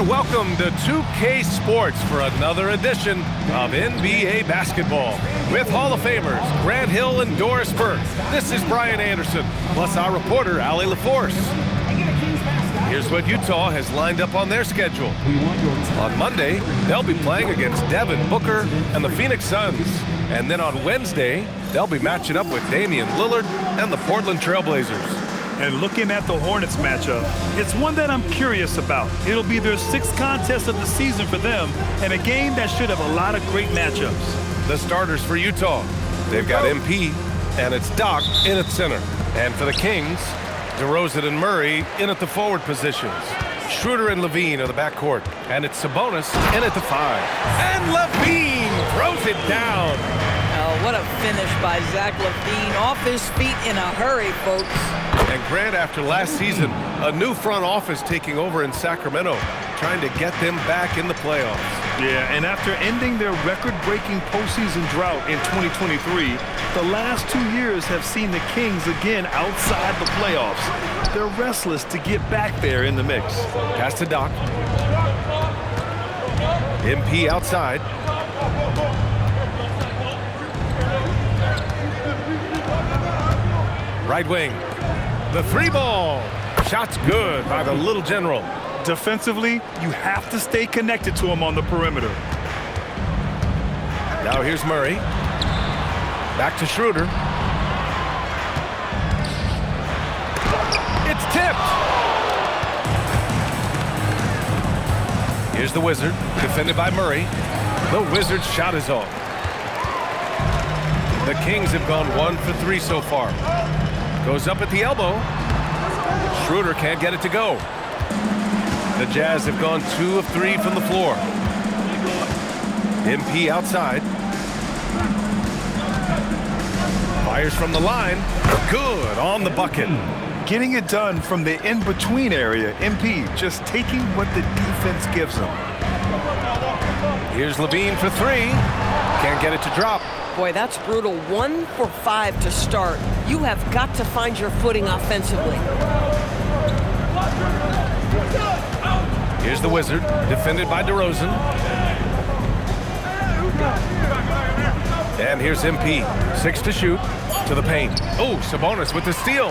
And welcome to 2K Sports for another edition of NBA basketball with Hall of Famers Grant Hill and Doris Burke. This is Brian Anderson, plus our reporter, Allie LaForce. Here's what Utah has lined up on their schedule. On Monday, they'll be playing against Devin Booker and the Phoenix Suns. And then on Wednesday, they'll be matching up with Damian Lillard and the Portland Trailblazers. And looking at the Hornets matchup, it's one that I'm curious about. It'll be their 6th contest of the season for them, and a game that should have a lot of great matchups. The starters for Utah, they've got MP, and it's Doc in at center. And for the Kings, DeRozan and Murray in at the forward positions. Schroeder and Levine are the backcourt, and it's Sabonis in at the 5. And Levine throws it down. Oh, what a finish by Zach Levine. Off his feet in a hurry, folks. And Grant, after last season, a new front office taking over in Sacramento, trying to get them back in the playoffs. Yeah, and after ending their record-breaking postseason drought in 2023, the last 2 years have seen the Kings again outside the playoffs. They're restless to get back there in the mix. Pass to Doc. MP outside. Right wing. The 3-ball. Shot's good by the little general. Defensively, you have to stay connected to him on the perimeter. Now here's Murray. Back to Schroeder. It's tipped. Here's the Wizard, defended by Murray. The Wizard's shot is off. The Kings have gone 1 for 3 so far. Goes up at the elbow. Schroeder can't get it to go. The Jazz have gone 2 of 3 from the floor. MP outside. Fires from the line. Good on the bucket. Getting it done from the in-between area. MP just taking what the defense gives him. Here's Levine for 3. Can't get it to drop. Boy, that's brutal. 1 for 5 to start. You have got to find your footing offensively. Here's the Wizard, defended by DeRozan. And here's MP, 6 to shoot, to the paint. Oh, Sabonis with the steal.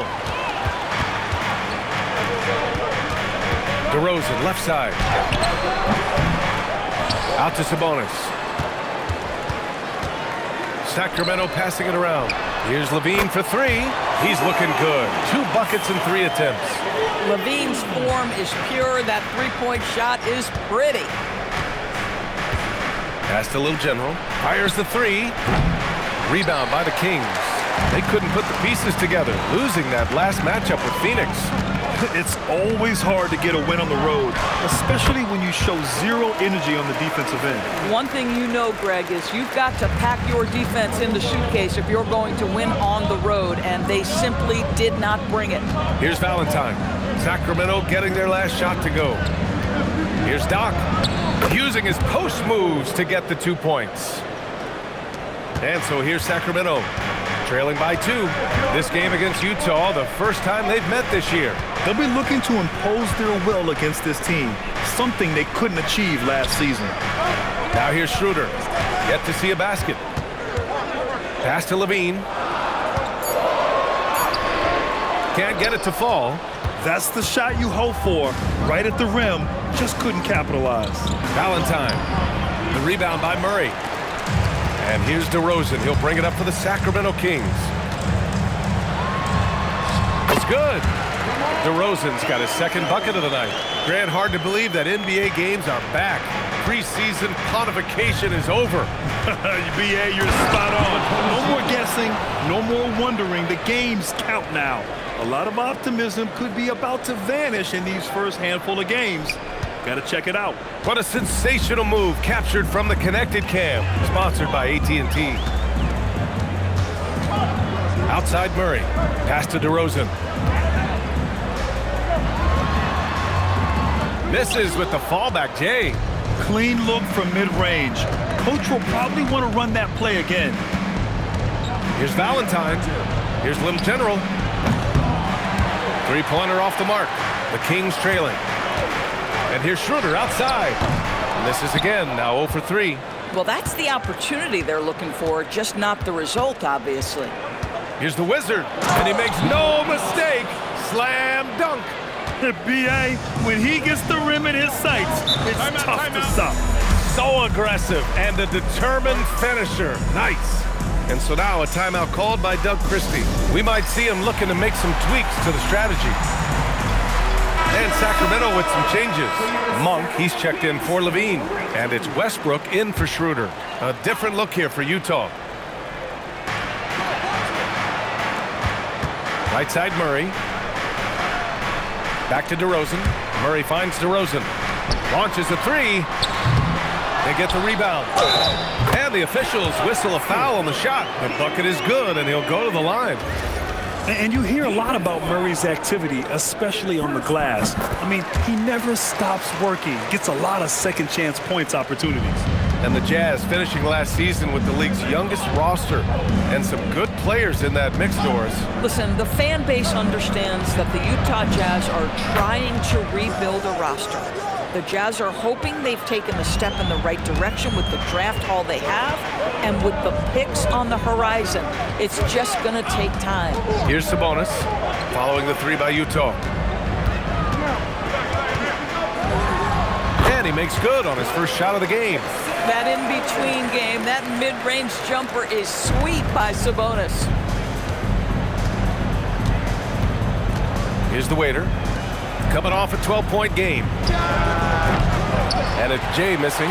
DeRozan, left side. Out to Sabonis. Sacramento passing it around. Here's Levine for 3. He's looking good. 2 buckets and 3 attempts. Levine's form is pure. That three-point shot is pretty. Pass to Little General. Fires the 3. Rebound by the Kings. They couldn't put the pieces together, losing that last matchup with Phoenix. It's always hard to get a win on the road, especially when you show zero energy on the defensive end. One thing you know, Greg, is you've got to pack your defense in the suitcase if you're going to win on the road, and they simply did not bring it. Here's Valentine. Sacramento getting their last shot to go. Here's Doc, using his post moves to get the 2 points. And so here's Sacramento, trailing by 2. This game against Utah, the first time they've met this year. They'll be looking to impose their will against this team, something they couldn't achieve last season. Now here's Schroeder, yet to see a basket. Pass to Levine. Can't get it to fall. That's the shot you hope for, right at the rim, just couldn't capitalize. Valentine, the rebound by Murray. And here's DeRozan. He'll bring it up for the Sacramento Kings. It's good. DeRozan's got his 2nd bucket of the night. Grant, hard to believe that NBA games are back. Preseason pontification is over. BA, you're spot on. No more guessing, no more wondering. The games count now. A lot of optimism could be about to vanish in these first handful of games. Got to check it out. What a sensational move captured from the Connected Cam, sponsored by AT&T. Outside Murray, pass to DeRozan. Misses with the fallback, Jay. Clean look from mid-range. Coach will probably want to run that play again. Here's Valentine. Here's Little General. 3-pointer off the mark. The Kings trailing. And here's Schroeder outside. And this is again now 0 for 3. Well, that's the opportunity they're looking for, just not the result, obviously. Here's the Wizard, and he makes no mistake. Slam dunk. B.A., when he gets the rim in his sights, it's tough to stop. So aggressive and a determined finisher. Nice. And so now a timeout called by Doug Christie. We might see him looking to make some tweaks to the strategy. And Sacramento with some changes. Monk, he's checked in for Levine. And it's Westbrook in for Schroeder. A different look here for Utah. Right side Murray. Back to DeRozan. Murray finds DeRozan. Launches a three. They get the rebound. And the officials whistle a foul on the shot. The bucket is good, and he'll go to the line. And you hear a lot about Murray's activity, especially on the glass. I mean, he never stops working. Gets a lot of second chance points opportunities. And the Jazz finishing last season with the league's youngest roster and some good players in that mix, Doris. Listen, the fan base understands that the Utah Jazz are trying to rebuild a roster. The Jazz are hoping they've taken a step in the right direction with the draft haul they have, and with the picks on the horizon, it's just going to take time. Here's Sabonis, following the three by Utah. And he makes good on his first shot of the game. That in-between game, that mid-range jumper is sweet by Sabonis. Here's the waiter, coming off a 12-point game. And it's Jay missing.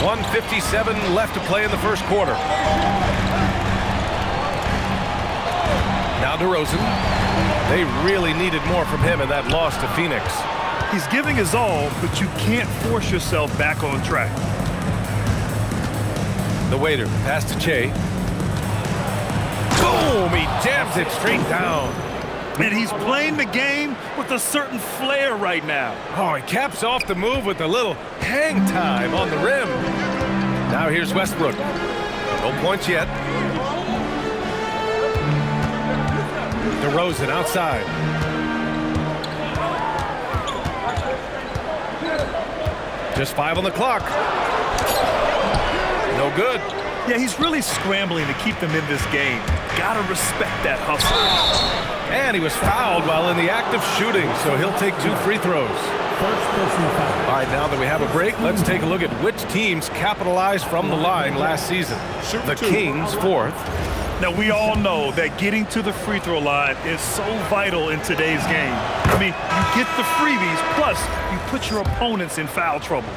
1:57 left to play in the first quarter. Now DeRozan. They really needed more from him in that loss to Phoenix. He's giving his all, but you can't force yourself back on track. The waiter, pass to Che. Boom! He jams it straight down. And he's playing the game with a certain flair right now. Oh, he caps off the move with a little hang time on the rim. Now here's Westbrook. No points yet. DeRozan outside. Just 5 on the clock. No good. Yeah, he's really scrambling to keep them in this game. Gotta respect that hustle. And he was fouled while in the act of shooting, so he'll take 2 free throws. All right, now that we have a break, let's take a look at which teams capitalized from the line last season. The Kings, 4th. Now, we all know that getting to the free throw line is so vital in today's game. I mean, you get the freebies, plus you put your opponents in foul trouble.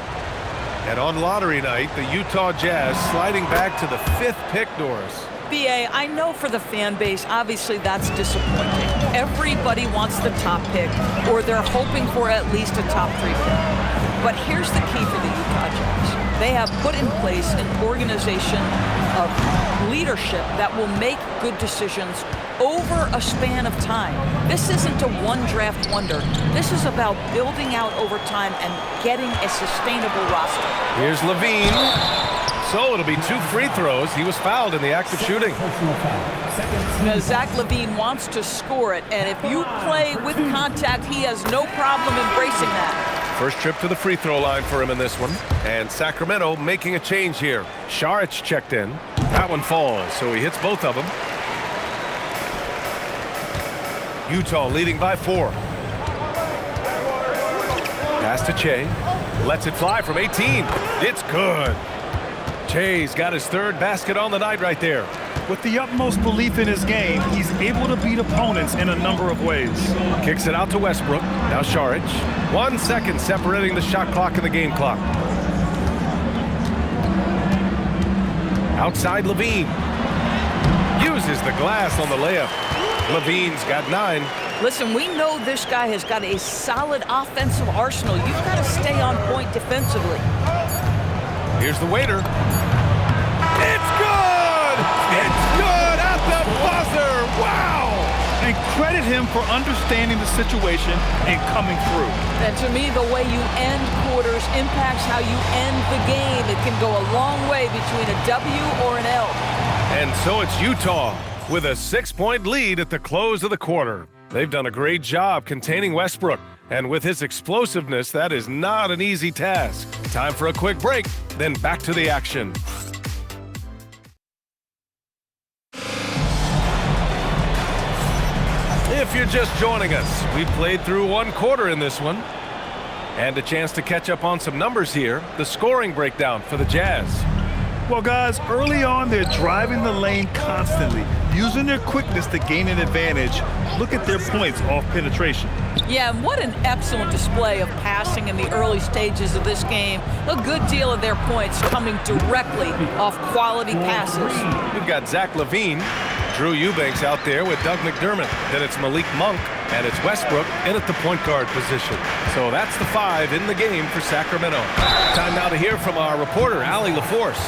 And on lottery night, the Utah Jazz sliding back to the 5th pick, Doris. BA, I know for the fan base, obviously that's disappointing. Everybody wants the top pick, or they're hoping for at least a top 3 pick. But here's the key for the Utah Jazz. They have put in place an organization of leadership that will make good decisions over a span of time. This isn't a one-draft wonder. This is about building out over time and getting a sustainable roster. Here's Levine. So it'll be 2 free throws. He was fouled in the act of shooting. Now, Zach LaVine wants to score it, and if you play with contact, he has no problem embracing that. First trip to the free throw line for him in this one. And Sacramento making a change here. Saric checked in. That one falls, so he hits both of them. Utah leading by 4. Pass to Che. Lets it fly from 18. It's good. Che's got his 3rd basket on the night right there. With the utmost belief in his game, he's able to beat opponents in a number of ways. Kicks it out to Westbrook. Now Saric. 1 second separating the shot clock and the game clock. Outside Levine. Uses the glass on the layup. Levine's got 9. Listen, we know this guy has got a solid offensive arsenal. You've got to stay on point defensively. Here's the waiter. It's good! It's good at the buzzer! Wow! And credit him for understanding the situation and coming through. And to me, the way you end quarters impacts how you end the game. It can go a long way between a W or an L. And so it's Utah with a 6-point lead at the close of the quarter. They've done a great job containing Westbrook, and with his explosiveness, that is not an easy task. Time for a quick break, then back to the action. If you're just joining us, we played through one quarter in this one. And a chance to catch up on some numbers here. The scoring breakdown for the Jazz. Well, guys, early on, they're driving the lane constantly, using their quickness to gain an advantage. Look at their points off penetration. Yeah, and what an excellent display of passing in the early stages of this game. A good deal of their points coming directly off quality passes. We've got Zach LaVine, Drew Eubanks out there with Doug McDermott. Then it's Malik Monk, and it's Westbrook in at the point guard position. So that's the 5 in the game for Sacramento. Time now to hear from our reporter, Allie LaForce.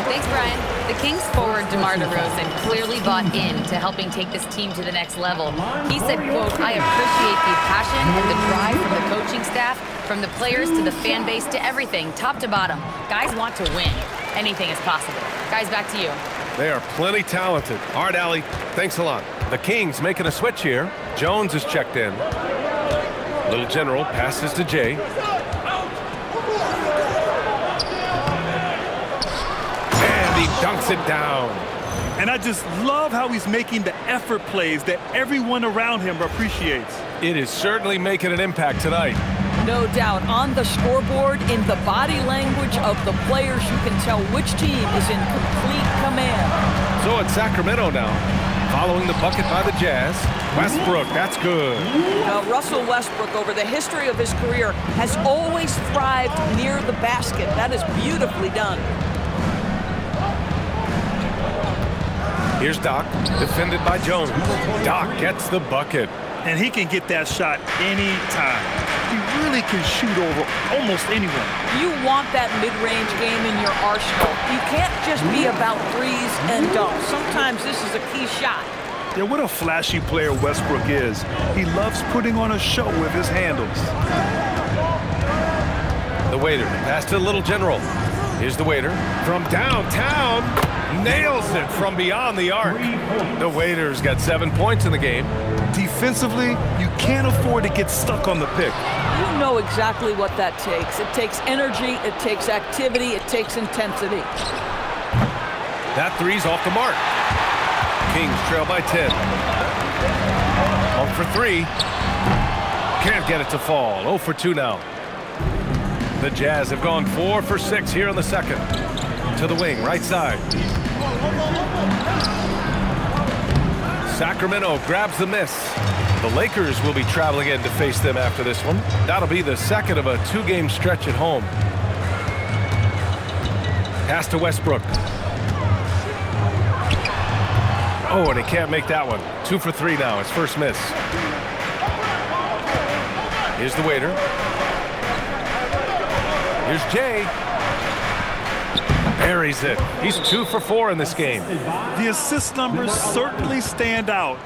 Thanks, Brian. The Kings forward DeMar DeRozan clearly bought into helping take this team to the next level. He said, quote, "I appreciate the passion and the drive from the coaching staff, from the players to the fan base to everything, top to bottom. Guys want to win. Anything is possible." Guys, back to you. They are plenty talented. All right, Allie, thanks a lot. The Kings making a switch here. Jones is checked in. Little General passes to Jay. And he dunks it down. And I just love how he's making the effort plays that everyone around him appreciates. It is certainly making an impact tonight. No doubt. On the scoreboard, in the body language of the players, you can tell which team is in complete command. So it's Sacramento now, following the bucket by the Jazz. Westbrook, that's good. Now, Russell Westbrook, over the history of his career, has always thrived near the basket. That is beautifully done. Here's Doc, defended by Jones. Doc gets the bucket. And he can get that shot anytime. He really can shoot over almost anyone. You want that mid-range game in your arsenal. You can't just be about threes and dunks. Sometimes this is a key shot. Yeah, what a flashy player Westbrook is. He loves putting on a show with his handles. The waiter, pass to the Little General. Here's the waiter from downtown. Nails it from beyond the arc. The waiter's got 7 points in the game. Defensively, you can't afford to get stuck on the pick. You know exactly what that takes. It takes energy, it takes activity, it takes intensity. That three's off the mark. Kings trail by 10. On for 3. Can't get it to fall. 0 for 2 now. The Jazz have gone 4 for 6 here in the second. To the wing, right side. Sacramento grabs the miss. The Lakers will be traveling in to face them after this one. That'll be the second of a 2-game stretch at home. Pass to Westbrook. Oh, and he can't make that one. 2 for 3 now, his first miss. Here's the waiter. Here's Jay. Buries it. He's 2 for 4 in this game. The assist numbers certainly stand out.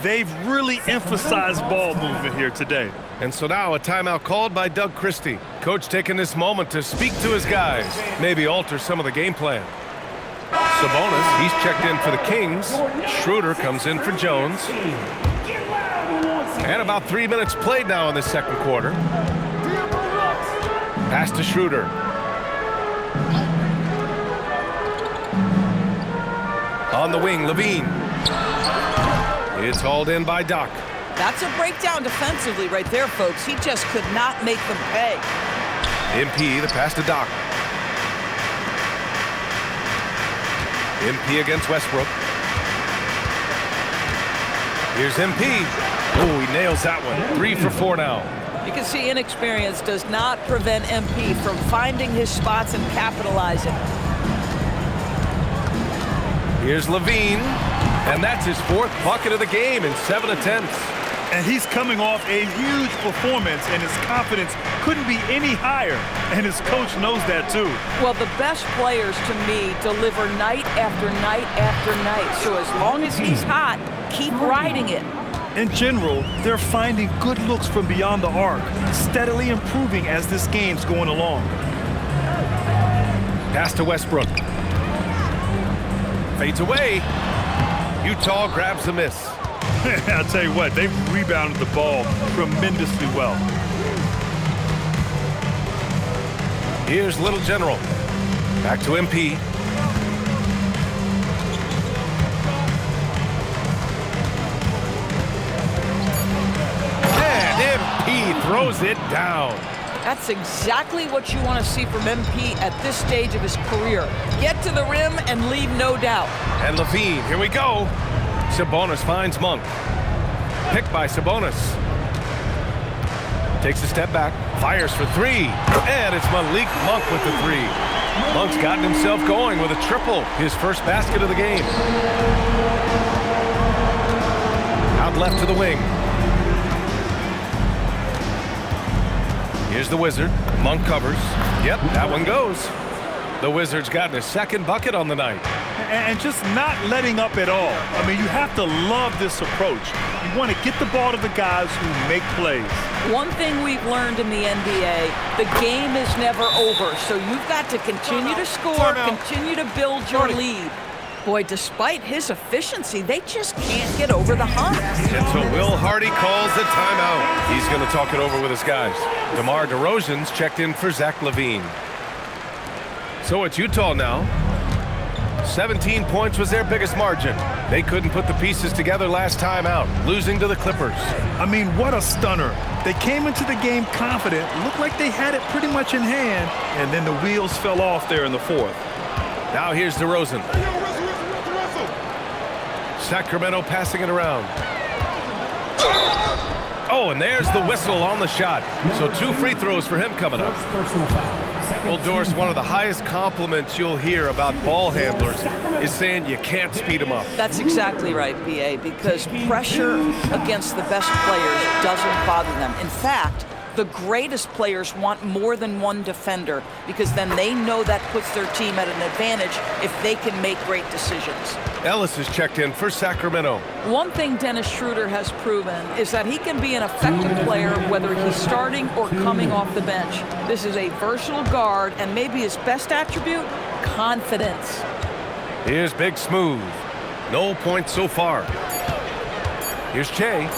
They've really emphasized ball movement here today. And so now a timeout called by Doug Christie. Coach taking this moment to speak to his guys, maybe alter some of the game plan. Sabonis, he's checked in for the Kings. Schroeder comes in for Jones. And about 3 minutes played now in the second quarter. Pass to Schroeder. On the wing, LaVine. It's hauled in by Doc. That's a breakdown defensively right there, folks. He just could not make them pay. MP, the pass to Doc. MP against Westbrook. Here's MP. Oh, he nails that one. 3 for 4 now. You can see inexperience does not prevent MP from finding his spots and capitalizing. Here's LaVine, and that's his 4th bucket of the game in 7 attempts. And he's coming off a huge performance, and his confidence couldn't be any higher. And his coach knows that, too. Well, the best players, to me, deliver night after night after night. So as long as he's hot, keep riding it. In general, they're finding good looks from beyond the arc, steadily improving as this game's going along. Pass to Westbrook. Fades away. Utah grabs the miss. I'll tell you what, they've rebounded the ball tremendously well. Here's Little General. Back to MP. And MP throws it down. That's exactly what you want to see from MP at this stage of his career. Get to the rim and leave no doubt. And Levine, here we go. Sabonis finds Monk. Picked by Sabonis. Takes a step back, fires for three. And it's Malik Monk with the three. Monk's gotten himself going with a triple, his first basket of the game. Out left to the wing. Here's the Wizard. Monk covers. Yep, that one goes. The Wizard's gotten his second bucket on the night. And just not letting up at all. I mean, you have to love this approach. You want to get the ball to the guys who make plays. One thing we've learned in the NBA, the game is never over, so you've got to continue to score, continue to build your lead. Boy, despite his efficiency, they just can't get over the hump. And so Will Hardy calls the timeout. He's going to talk it over with his guys. DeMar DeRozan's checked in for Zach LaVine. So it's Utah now. 17 points was their biggest margin. They couldn't put the pieces together last time out, losing to the Clippers. I mean, what a stunner. They came into the game confident, looked like they had it pretty much in hand, and then the wheels fell off there in the fourth. Now here's DeRozan. Sacramento passing it around. Oh, and there's the whistle on the shot. So 2 free throws for him coming up. Well, Doris, one of the highest compliments you'll hear about ball handlers is saying you can't speed them up. That's exactly right, BA, because pressure against the best players doesn't bother them. In fact, the greatest players want more than one defender because then they know that puts their team at an advantage if they can make great decisions. Ellis is checked in for Sacramento. One thing Dennis Schroeder has proven is that he can be an effective player whether he's starting or coming off the bench. This is a versatile guard, and maybe his best attribute, confidence. Here's Big Smooth. No points so far. Here's Che.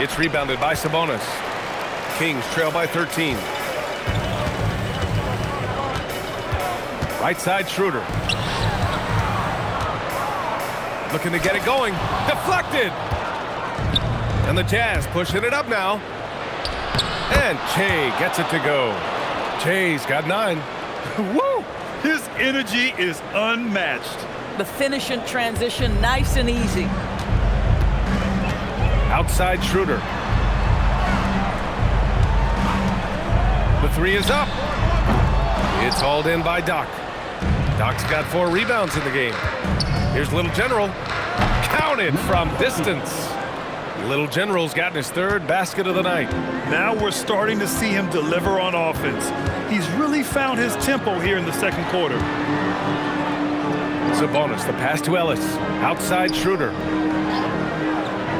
It's rebounded by Sabonis. Kings trail by 13. Right side, Schroeder. Looking to get it going. Deflected! And the Jazz pushing it up now. And Che gets it to go. Che's got 9. Woo! His energy is unmatched. The finish in transition, nice and easy. Outside Schroeder. The 3 is up. It's hauled in by Doc. Doc's got 4 rebounds in the game. Here's Little General. Counted from distance. Little General's gotten his 3rd basket of the night. Now we're starting to see him deliver on offense. He's really found his tempo here in the second quarter. Sabonis, the pass to Ellis. Outside Schroeder.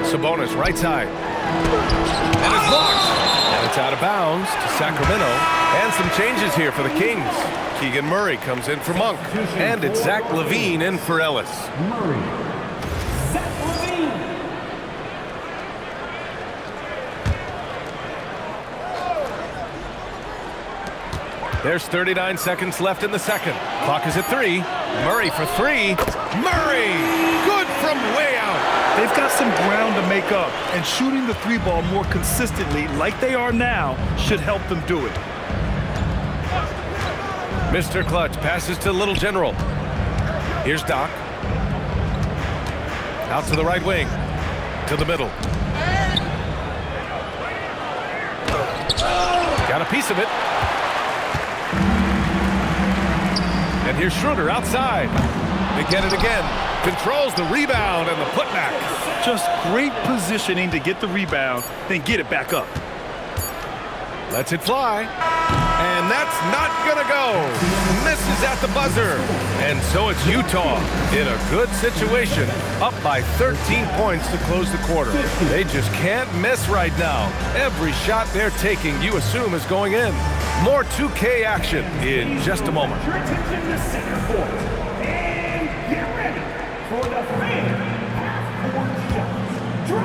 Sabonis, right side. And it's blocked. And it's out of bounds to Sacramento. And some changes here for the Kings. Keegan Murray comes in for Monk. And it's Zach LaVine in for Ellis. There's 39 seconds left in the second. Clock is at 3. Murray for 3. Murray! Good from way out. They've got some ground to make up, and shooting the 3-ball more consistently like they are now should help them do it. Mr. Clutch passes to Little General. Here's Doc. Out to the right wing. To the middle. Got a piece of it. And here's Schroeder outside. They get it again. Controls the rebound and the putback. Just great positioning to get the rebound, then get it back up. Lets it fly. And that's not gonna go. Misses at the buzzer. And so it's Utah in a good situation, up by 13 points to close the quarter. They just can't miss right now. Every shot they're taking, you assume, is going in. More 2K action in just a moment. And get ready for the fan half-court shot. Saw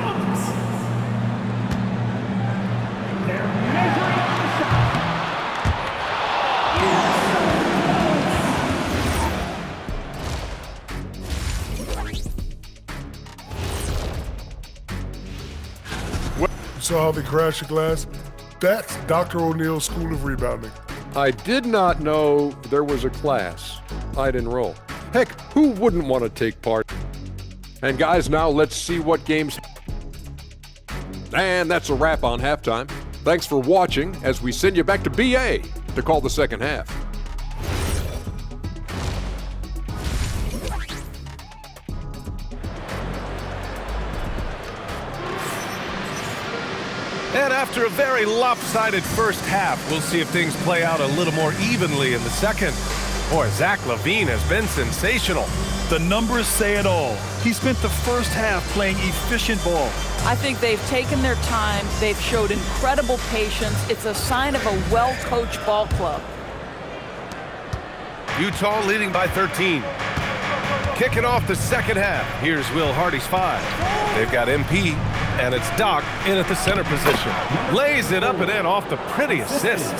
how they crash the glass? That's Dr. O'Neill's School of Rebounding. I did not know there was a class I'd enroll. Heck, who wouldn't want to take part? And guys, now let's see what games. And that's a wrap on halftime. Thanks for watching as we send you back to BA to call the second half. And after a very lopsided first half, we'll see if things play out a little more evenly in the second. Boy, Zach LaVine has been sensational. The numbers say it all. He spent the first half playing efficient ball. I think they've taken their time. They've showed incredible patience. It's a sign of a well-coached ball club. Utah leading by 13. Kicking off the second half, here's Will Hardy's 5. They've got MP, and it's Doc in at the center position. Lays it up and in off the pretty assist.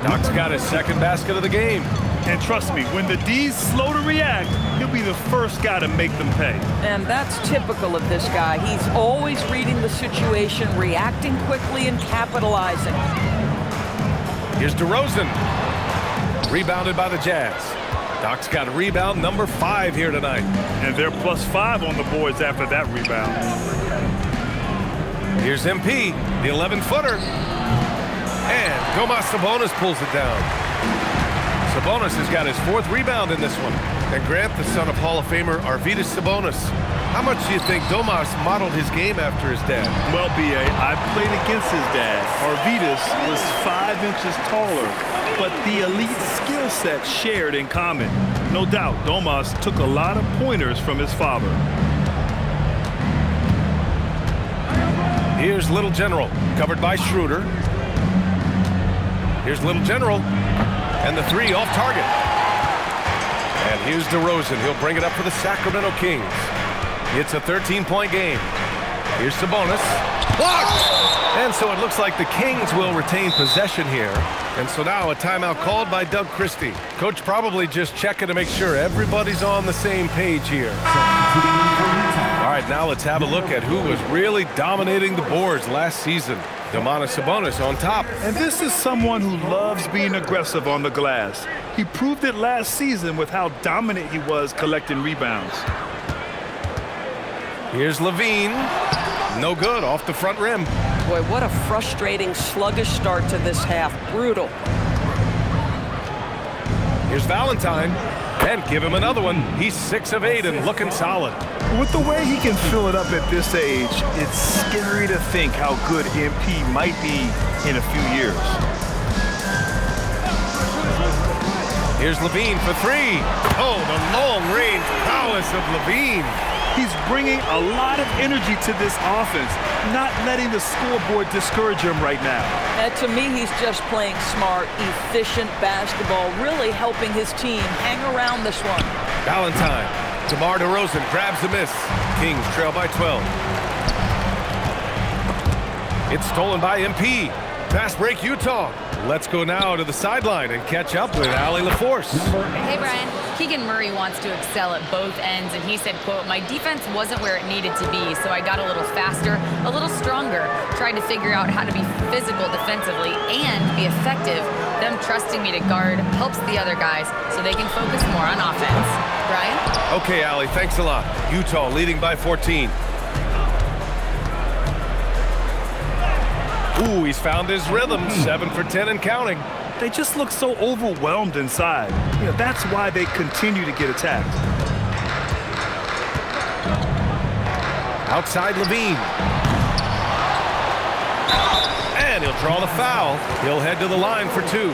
Doc's got his second basket of the game. And trust me, when the D's slow to react, he'll be the first guy to make them pay. And that's typical of this guy. He's always reading the situation, reacting quickly, and capitalizing. Here's DeRozan. Rebounded by the Jazz. Doc's got rebound number 5 here tonight. And they're +5 on the boards after that rebound. Here's MP, the 11-footer. And Domas Sabonis pulls it down. Sabonis has got his 4th rebound in this one. And Grant, the son of Hall of Famer Arvydas Sabonis. How much do you think Domas modeled his game after his dad? Well, B.A., I played against his dad. Arvydas was 5 inches taller, but the elite skill set shared in common. No doubt, Domas took a lot of pointers from his father. Here's Little General, covered by Schroeder. Here's Little General, and the 3 off target. And here's DeRozan. He'll bring it up for the Sacramento Kings. It's a 13-point game. Here's Sabonis. Blocked! And so it looks like the Kings will retain possession here. And so now a timeout called by Doug Christie. Coach probably just checking to make sure everybody's on the same page here. All right, now let's have a look at who was really dominating the boards last season. Domantas Sabonis on top. And this is someone who loves being aggressive on the glass. He proved it last season with how dominant he was collecting rebounds. Here's LaVine. No good, off the front rim. Boy, what a frustrating, sluggish start to this half. Brutal. Here's Valentine. And give him another one. He's 6 of 8 and looking solid. With the way he can fill it up at this age, it's scary to think how good MP might be in a few years. Here's LaVine for 3. Oh, the long-range prowess of LaVine. He's bringing a lot of energy to this offense, not letting the scoreboard discourage him right now. And to me, he's just playing smart, efficient basketball, really helping his team hang around this one. Valentine. DeMar DeRozan grabs the miss. Kings trail by 12. It's stolen by MP. Fast break, Utah. Let's go now to the sideline and catch up with Allie LaForce. Hey, Brian. Keegan Murray wants to excel at both ends, and he said, quote, "My defense wasn't where it needed to be, so I got a little faster, a little stronger, tried to figure out how to be physical defensively and be effective. Them trusting me to guard helps the other guys so they can focus more on offense." Brian? Okay, Allie, thanks a lot. Utah leading by 14. Ooh, he's found his rhythm. 7 for 10 and counting. They just look so overwhelmed inside. You know, that's why they continue to get attacked. Outside LaVine. And he'll draw the foul. He'll head to the line for 2.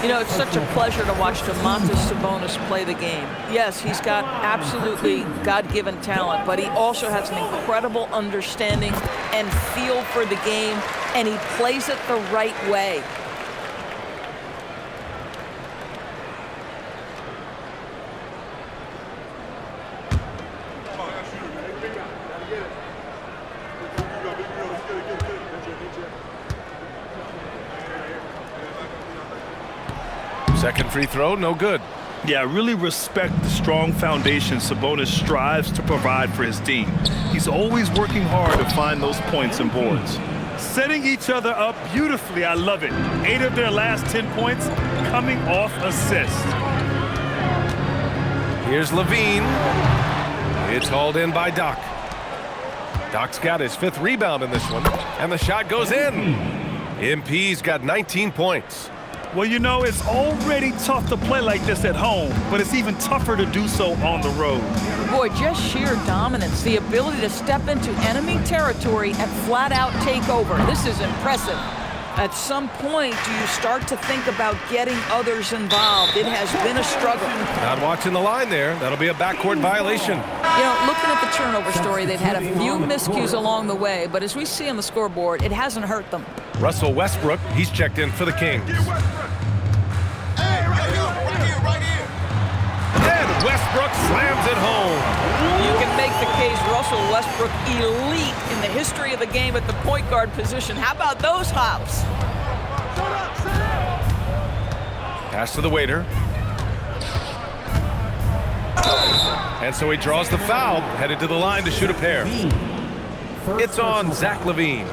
You know, it's such a pleasure to watch Domantas Sabonis play the game. Yes, he's got absolutely God-given talent, but he also has an incredible understanding and feel for the game, and he plays it the right way. Second free throw, no good. Yeah, I really respect the strong foundation Sabonis strives to provide for his team. He's always working hard to find those points and boards. Setting each other up beautifully, I love it. 8 of their last 10 points coming off assists. Here's Levine. It's hauled in by Doc. Doc's got his 5th rebound in this one, and the shot goes in. MP's got 19 points. Well, you know, it's already tough to play like this at home, but it's even tougher to do so on the road. Boy, just sheer dominance, the ability to step into enemy territory and flat out take over. This is impressive. At some point, do you start to think about getting others involved? It has been a struggle. Not watching the line there. That'll be a backcourt violation. You know, looking at the turnover story, they've had a few miscues along the way, but as we see on the scoreboard, it hasn't hurt them. Russell Westbrook, he's checked in for the Kings. And Westbrook slams it home. You can make the case Russell Westbrook elite in the history of the game at the point guard position. How about those hops? Pass to the waiter. And so he draws the foul, headed to the line to shoot a pair. It's on Zach LaVine.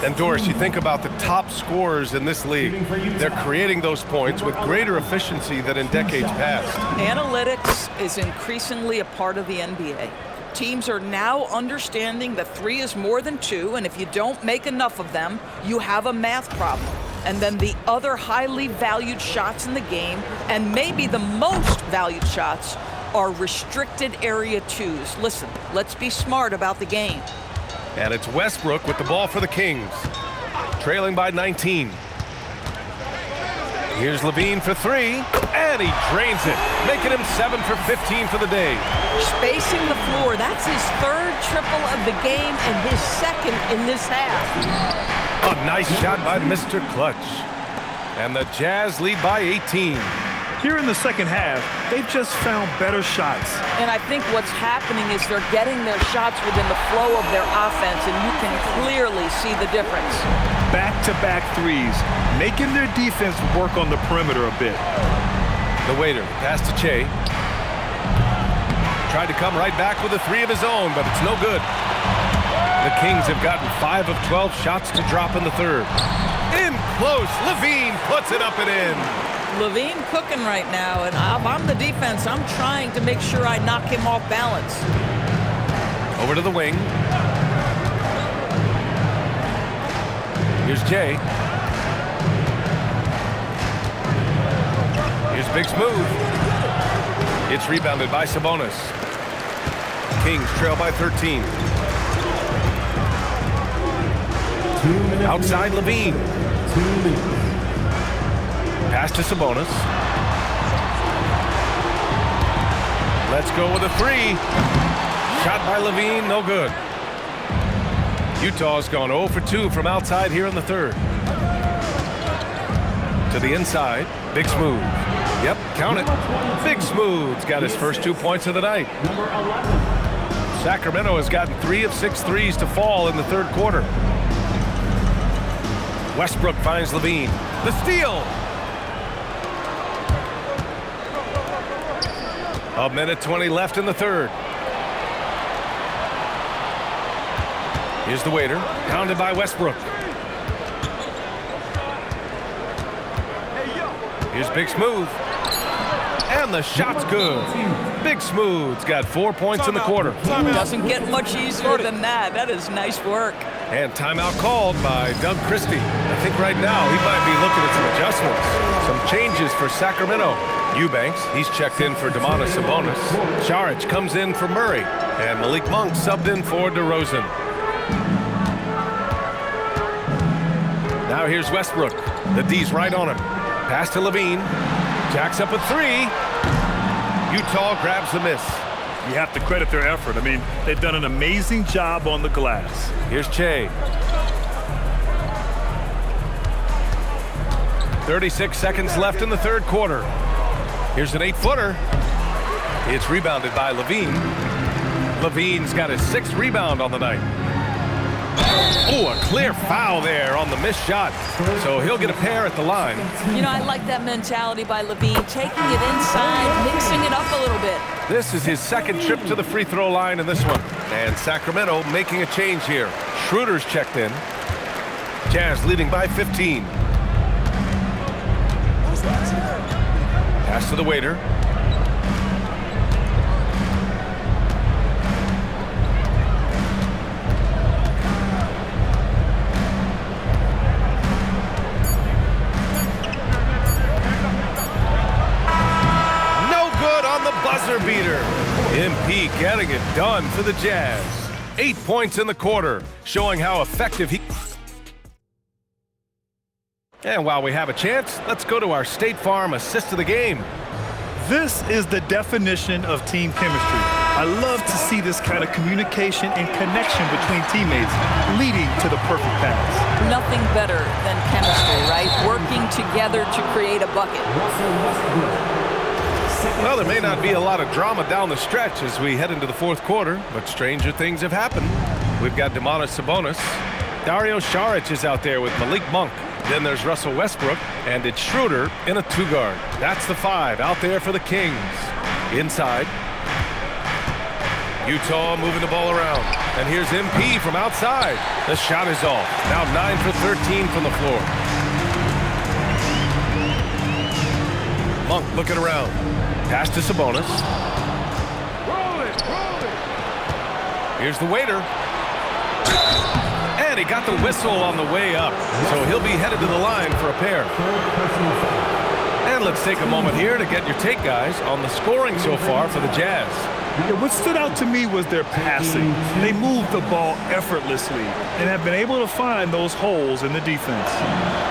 And Doris, you think about the top scorers in this league. They're creating those points with greater efficiency than in decades past. Analytics is increasingly a part of the NBA. Teams are now understanding that 3 is more than 2, and if you don't make enough of them, you have a math problem. And then the other highly valued shots in the game, and maybe the most valued shots, are restricted area 2s. Listen, let's be smart about the game. And it's Westbrook with the ball for the Kings, trailing by 19. Here's Levine for 3, and he drains it, making him 7 for 15 for the day. Spacing the floor, that's his 3rd triple of the game and his 2nd in this half. A nice shot by Mr. Clutch. And the Jazz lead by 18. Here in the second half, they've just found better shots. And I think what's happening is they're getting their shots within the flow of their offense, and you can clearly see the difference. Back-to-back threes, making their defense work on the perimeter a bit. The waiter, pass to Che. Tried to come right back with a 3 of his own, but it's no good. The Kings have gotten 5 of 12 shots to drop in the 3rd. In close, Levine puts it up and in. Levine cooking right now, and if I'm the defense, I'm trying to make sure I knock him off balance. Over to the wing. Here's Jay. Here's Big Smooth. It's rebounded by Sabonis. Kings trail by 13. Outside Levine. Pass to Sabonis. Let's go with a 3. Shot by Levine, no good. Utah's gone 0 for 2 from outside here in the 3rd. To the inside, Big Smooth. Yep, count it. Big Smooth's got his first 2 points of the night. Sacramento has gotten 3 of 6 threes to fall in the 3rd quarter. Westbrook finds Levine. The steal. A minute 20 left in the 3rd. Here's the waiter, pounded by Westbrook. Here's Big Smooth. And the shot's good. Big Smooth's got 4 points in the quarter. Doesn't get much easier than that. That is nice work. And timeout called by Doug Christie. I think right now he might be looking at some adjustments. Some changes for Sacramento. Eubanks, he's checked in for Domantas Sabonis. Saric comes in for Murray. And Malik Monk subbed in for DeRozan. Now here's Westbrook. The D's right on him. Pass to Levine. Jacks up a 3. Utah grabs the miss. You have to credit their effort. I mean, they've done an amazing job on the glass. Here's Che. 36 seconds left in the 3rd quarter. Here's an 8-footer. It's rebounded by Levine. Levine's got his 6th rebound on the night. Oh, a clear foul there on the missed shot. So he'll get a pair at the line. You know, I like that mentality by Levine, taking it inside, mixing it up a little bit. This is his second trip to the free throw line in this one. And Sacramento making a change here. Schroeder's checked in. Jazz leading by 15. Pass to the waiter. No good on the buzzer beater. MP getting it done for the Jazz. 8 points in the quarter, showing how effective he... And while we have a chance, let's go to our State Farm assist of the game. This is the definition of team chemistry. I love to see this kind of communication and connection between teammates leading to the perfect pass. Nothing better than chemistry, right? Working together to create a bucket. Well, there may not be a lot of drama down the stretch as we head into the fourth quarter, but stranger things have happened. We've got Domantas Sabonis. Dario Saric is out there with Malik Monk. Then there's Russell Westbrook, and it's Schroeder in a two-guard. That's the 5 out there for the Kings. Inside. Utah moving the ball around. And here's MP from outside. The shot is off. Now 9 for 13 from the floor. Monk looking around. Pass to Sabonis. Here's the waiter. And he got the whistle on the way up. So he'll be headed to the line for a pair. And let's take a moment here to get your take, guys, on the scoring so far for the Jazz. Yeah, what stood out to me was their passing. They moved the ball effortlessly and have been able to find those holes in the defense.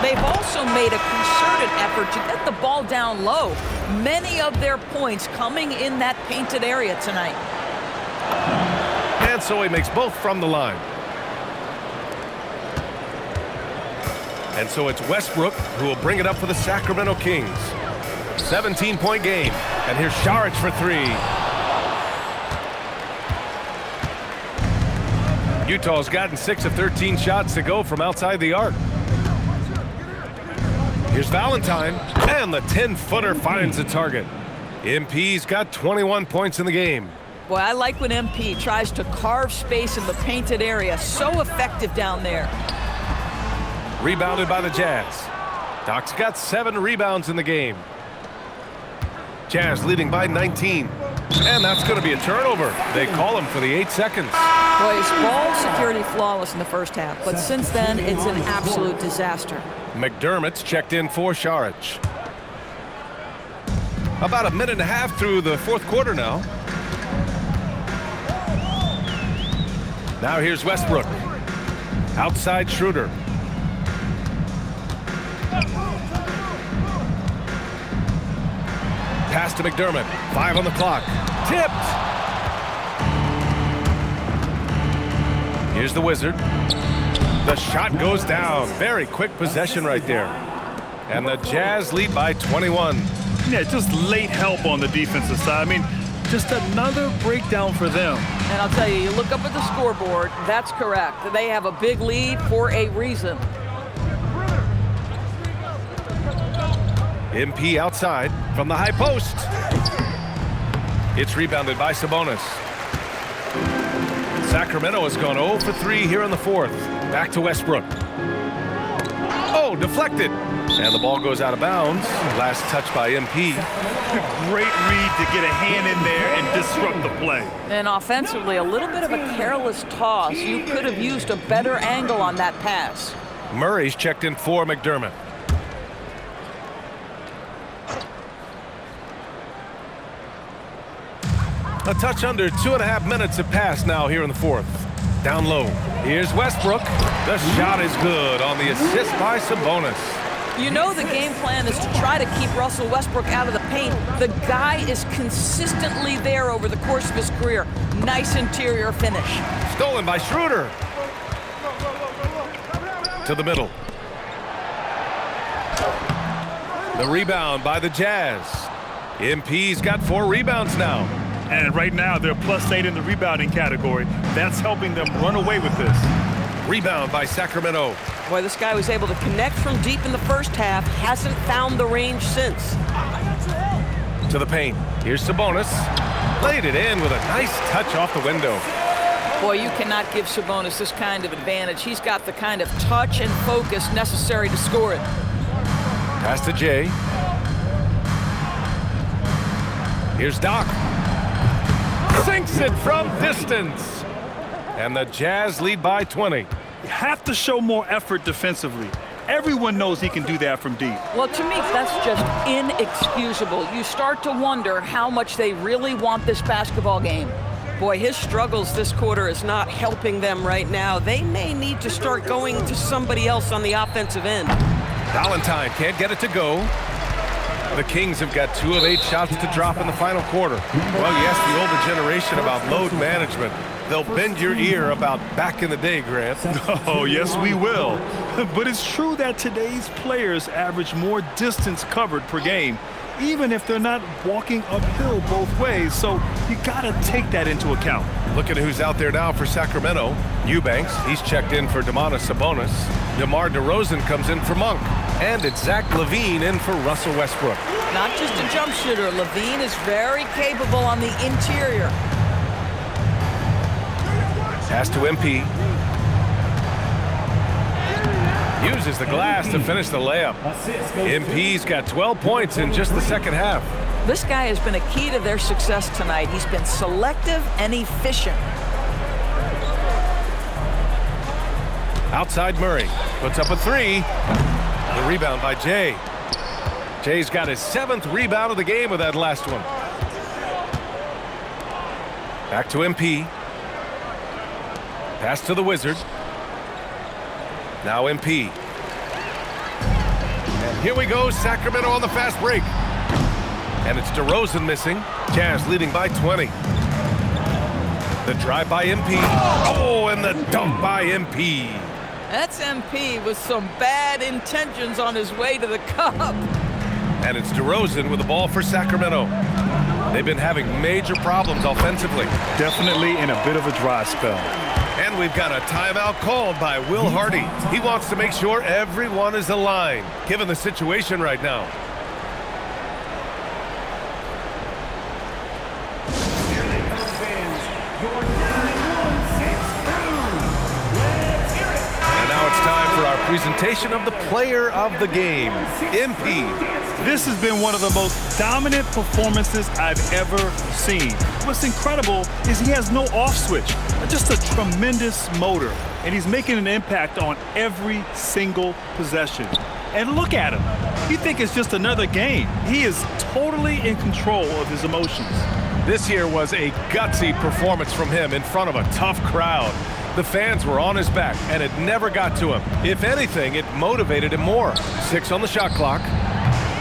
They've also made a concerted effort to get the ball down low. Many of their points coming in that painted area tonight. And so he makes both from the line. And so it's Westbrook who will bring it up for the Sacramento Kings. 17-point game. And here's Saric for 3. Utah's gotten 6 of 13 shots to go from outside the arc. Here's Valentine, and the 10-footer finds the target. MP's got 21 points in the game. Boy, I like when MP tries to carve space in the painted area. So effective down there. Rebounded by the Jazz. Doc's got 7 rebounds in the game. Jazz leading by 19. And that's going to be a turnover. They call him for the 8 seconds. Boy, his ball security flawless in the first half, but since then, it's an absolute disaster. McDermott's checked in for Saric. About a minute and a half through the fourth quarter now. Now here's Westbrook. Outside Schroeder. Pass to McDermott. 5 on the clock. Tipped. Here's the Wizard. The shot goes down. Very quick possession right there. And the Jazz lead by 21. Yeah, just late help on the defensive side. I mean, just another breakdown for them. And I'll tell you, you look up at the scoreboard, that's correct. They have a big lead for a reason. MP outside from the high post. It's rebounded by Sabonis. Sacramento has gone 0 for 3 here in the fourth. Back to Westbrook. Oh, deflected. And the ball goes out of bounds. Last touch by MP. Great read to get a hand in there and disrupt the play. And offensively, a little bit of a careless toss. You could have used a better angle on that pass. Murray's checked in for McDermott. A touch under 2.5 minutes have passed now here in the fourth. Down low. Here's Westbrook. The shot is good on the assist by Sabonis. You know the game plan is to try to keep Russell Westbrook out of the paint. The guy is consistently there over the course of his career. Nice interior finish. Stolen by Schroeder. To the middle. The rebound by the Jazz. MP's got 4 rebounds now. And right now, they're +8 in the rebounding category. That's helping them run away with this. Rebound by Sacramento. Boy, this guy was able to connect from deep in the first half. Hasn't found the range since. To the paint. Here's Sabonis. Played it in with a nice touch off the window. Boy, you cannot give Sabonis this kind of advantage. He's got the kind of touch and focus necessary to score it. Pass to Jay. Here's Doc. Sinks it from distance. And the Jazz lead by 20. You have to show more effort defensively. Everyone knows he can do that from deep. Well, to me, that's just inexcusable. You start to wonder how much they really want this basketball game. Boy, his struggles this quarter is not helping them right now. They may need to start going to somebody else on the offensive end. Valentine can't get it to go. The Kings have got 2 of 8 shots to drop in the final quarter. Well, you ask the older generation about load management. They'll bend your ear about back in the day, Grant. Oh, yes, we will. But it's true that today's players average more distance covered per game, even if they're not walking uphill both ways. So you got to take that into account. Look at who's out there now for Sacramento. Eubanks, he's checked in for Domantas Sabonis. DeMar DeRozan comes in for Monk. And it's Zach LaVine in for Russell Westbrook. Not just a jump shooter. LaVine is very capable on the interior. Pass to MP. Uses the glass to finish the layup. MP's got 12 points in just the second half. This guy has been a key to their success tonight. He's been selective and efficient. Outside Murray. Puts up a 3. The rebound by Jay. Jay's got his 7th rebound of the game with that last one. Back to MP. Pass to the Wizard. Now MP. And here we go, Sacramento on the fast break. And it's DeRozan missing. Jazz leading by 20. The drive by MP. Oh, and the dunk by MP. That's MP with some bad intentions on his way to the cup. And it's DeRozan with the ball for Sacramento. They've been having major problems offensively. Definitely in a bit of a dry spell. And we've got a timeout called by Will Hardy. He wants to make sure everyone is aligned, given the situation right now. And now it's time for our presentation of the player of the game, MP. This has been one of the most dominant performances I've ever seen. What's incredible is he has no off switch, just a tremendous motor, and he's making an impact on every single possession. And look at him. You think it's just another game. He is totally in control of his emotions. This here was a gutsy performance from him in front of a tough crowd. The fans were on his back, and it never got to him. If anything, it motivated him more. 6 on the shot clock.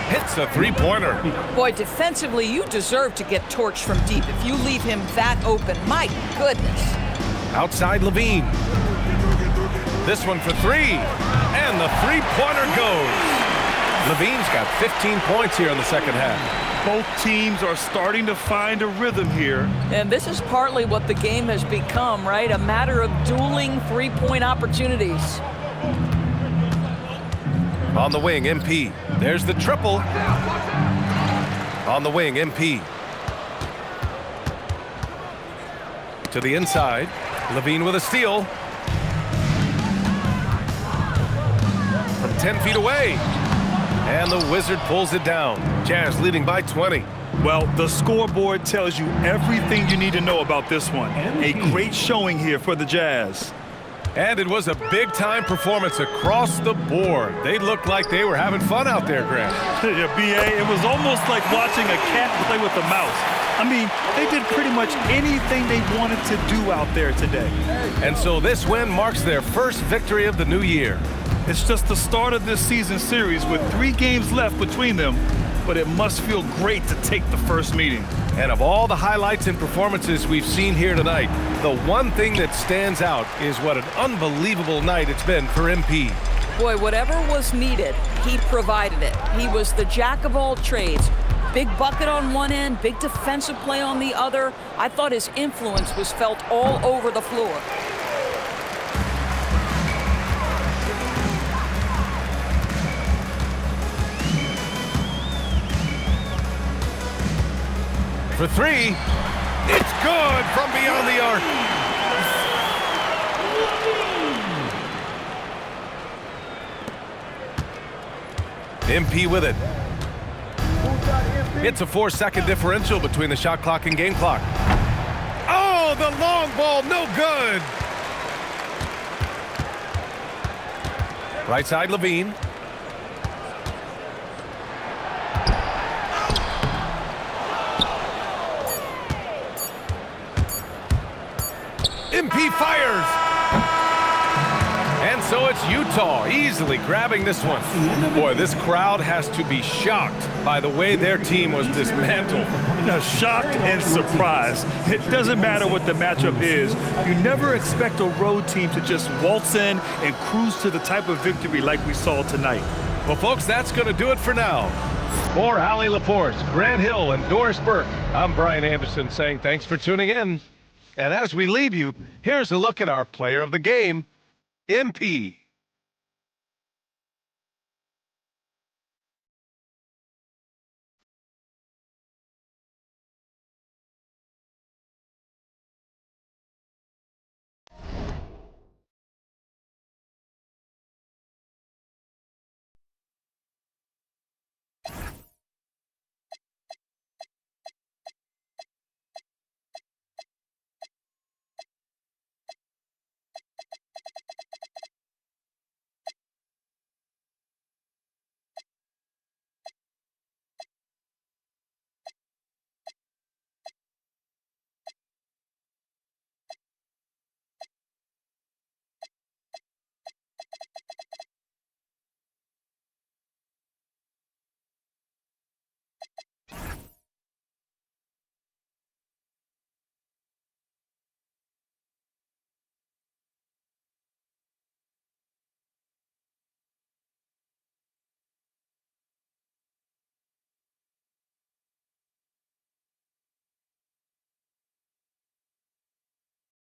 Hits a three-pointer. Boy, defensively, you deserve to get torched from deep if you leave him that open. My goodness. Outside LaVine. This one for 3. And the three-pointer goes. LaVine's got 15 points here in the second half. Both teams are starting to find a rhythm here. And this is partly what the game has become, right? A matter of dueling three-point opportunities. On the wing, MP. There's the triple. On the wing, MP. To the inside. LaVine with a steal. From 10 feet away. And the Wizard pulls it down. Jazz leading by 20. Well, the scoreboard tells you everything you need to know about this one. A great showing here for the Jazz. And it was a big-time performance across the board. They looked like they were having fun out there, Grant. Yeah, B.A., it was almost like watching a cat play with a mouse. I mean, they did pretty much anything they wanted to do out there today. And so this win marks their first victory of the new year. It's just the start of this season series with 3 games left between them, but it must feel great to take the first meeting. And of all the highlights and performances we've seen here tonight, the one thing that stands out is what an unbelievable night it's been for MP. Boy, whatever was needed, he provided it. He was the jack of all trades. Big bucket on one end, big defensive play on the other. I thought his influence was felt all over the floor. for three. It's good from beyond the arc. MP with it. It's a 4-second differential between the shot clock and game clock. Oh, the long ball, no good. Right side, Levine. MP fires. And so it's Utah easily grabbing this one. Boy, this crowd has to be shocked by the way their team was dismantled. Shocked and surprised. It doesn't matter what the matchup is. You never expect a road team to just waltz in and cruise to the type of victory like we saw tonight. Well, folks, that's going to do it for now. For Allie LaForce, Grant Hill, and Doris Burke, I'm Brian Anderson saying thanks for tuning in. And as we leave you, here's a look at our player of the game, MP.